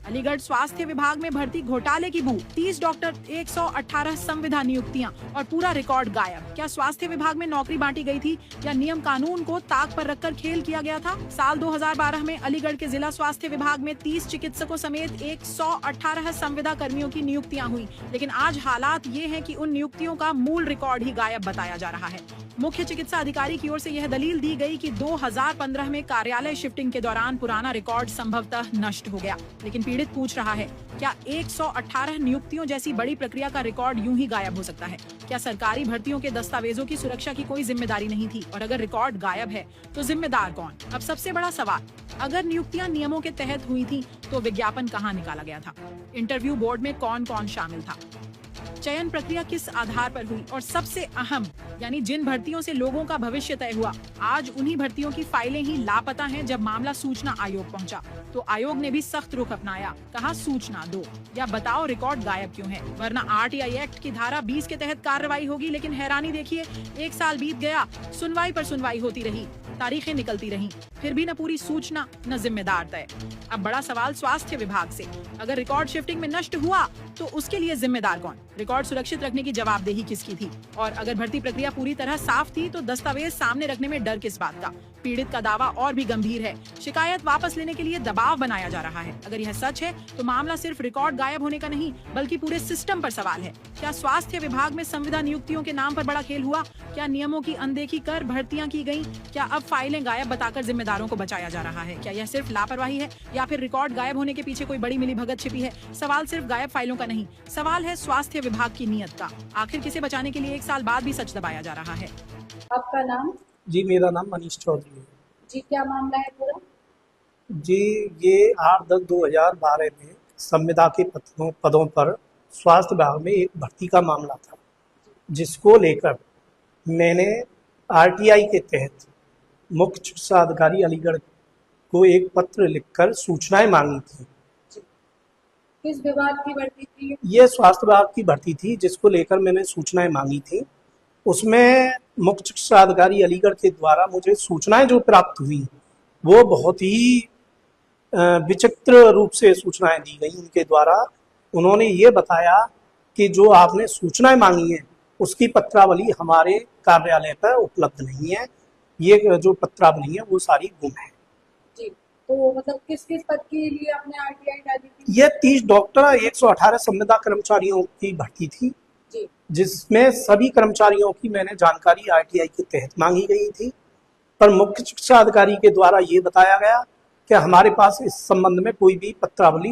अलीगढ़ स्वास्थ्य विभाग में भर्ती घोटाले की बू, 30 डॉक्टर, 118 संविदा नियुक्तियां और पूरा रिकॉर्ड गायब। क्या स्वास्थ्य विभाग में नौकरी बांटी गई थी या नियम कानून को ताक पर रखकर खेल किया गया था? साल 2012 में अलीगढ़ के जिला स्वास्थ्य विभाग में 30 चिकित्सकों समेत 118 संविदा कर्मियों की नियुक्तियां हुई, लेकिन आज हालात ये हैं कि उन नियुक्तियों का मूल रिकॉर्ड ही गायब बताया जा रहा है। मुख्य चिकित्सा अधिकारी की ओर से यह दलील दी गई कि 2015 में कार्यालय शिफ्टिंग के दौरान पुराना रिकॉर्ड संभवतः नष्ट हो गया, लेकिन पीड़ित पूछ रहा है, क्या 118 नियुक्तियों जैसी बड़ी प्रक्रिया का रिकॉर्ड यूं ही गायब हो सकता है? क्या सरकारी भर्तियों के दस्तावेजों की सुरक्षा की कोई जिम्मेदारी नहीं थी? और अगर रिकॉर्ड गायब है तो जिम्मेदार कौन? अब सबसे बड़ा सवाल, अगर नियुक्तियां नियमों के तहत हुई थी तो विज्ञापन कहाँ निकाला गया था? इंटरव्यू बोर्ड में कौन कौन शामिल था? चयन प्रक्रिया किस आधार पर हुई? और सबसे अहम, यानी जिन भर्तियों से लोगों का भविष्य तय हुआ, आज उन्हीं भर्तियों की फाइलें ही लापता हैं। जब मामला सूचना आयोग पहुंचा तो आयोग ने भी सख्त रुख अपनाया, कहा सूचना दो या बताओ रिकॉर्ड गायब क्यों है, वरना आरटीआई एक्ट की धारा 20 के तहत कार्रवाई होगी। लेकिन हैरानी देखिए, 1 साल बीत गया, सुनवाई पर सुनवाई होती रही, तारीखें निकलती रहीं, फिर भी न पूरी सूचना न जिम्मेदार तय। अब बड़ा सवाल स्वास्थ्य विभाग से, अगर रिकॉर्ड शिफ्टिंग में नष्ट हुआ तो उसके लिए जिम्मेदार कौन? रिकॉर्ड सुरक्षित रखने की जवाबदेही किसकी थी? और अगर भर्ती प्रक्रिया पूरी तरह साफ थी तो दस्तावेज सामने रखने में डर किस बात का? पीड़ित का दावा और भी गंभीर है, शिकायत वापस लेने के लिए दबाव बनाया जा रहा है। अगर यह सच है तो मामला सिर्फ रिकॉर्ड गायब होने का नहीं बल्कि पूरे सिस्टम पर सवाल है। क्या स्वास्थ्य विभाग में संविदा नियुक्तियों के नाम पर बड़ा खेल हुआ? क्या नियमों की अनदेखी कर भर्तियां की गयी? क्या अब फाइलें गायब बताकर जिम्मेदारों को बचाया जा रहा है? क्या यह सिर्फ लापरवाही है या फिर रिकॉर्ड गायब होने के पीछे कोई बड़ी मिलीभगत छिपी है? सवाल सिर्फ गायब फाइलों का नहीं, सवाल है स्वास्थ्य विभाग की नीयत का। आखिर किसे बचाने के लिए 1 साल बाद भी सच दबाया जा रहा है? आपका नाम? जी, मेरा नाम मनीष चौधरी है। जी, क्या मामला है पूरा? जी, ये 8/10/2012 में संविदा के पदों पर स्वास्थ्य विभाग में एक भर्ती का मामला था, जिसको लेकर मैंने आरटीआई के तहत मुख्य चिकित्सा अधिकारी अलीगढ़ को एक पत्र लिखकर सूचनाएं मांगी थी। किस विभाग की भर्ती थी? ये स्वास्थ्य विभाग की भर्ती थी, जिसको लेकर मैंने सूचनाएं मांगी थी। उसमें मुख्य चिकित्सा अधिकारी अलीगढ़ के द्वारा मुझे सूचनाएं जो प्राप्त हुई वो बहुत ही विचित्र रूप से सूचनाएं दी गई उनके द्वारा। उन्होंने ये बताया कि जो आपने सूचनाएं मांगी हैं उसकी पत्रावली हमारे कार्यालय पर उपलब्ध नहीं है, ये जो पत्रावली है वो सारी गुम है। जी, तो मतलब किस किस पद के लिए आपने आरटीआई डाली थी? ये 30 डॉक्टर, 118 संविदा कर्मचारियों की भर्ती थी, जिसमें सभी कर्मचारियों की मैंने जानकारी आरटीआई के तहत मांगी गई थी, पर मुख्य चिकित्सा अधिकारी के द्वारा ये बताया गया कि हमारे पास इस संबंध में कोई भी पत्रावली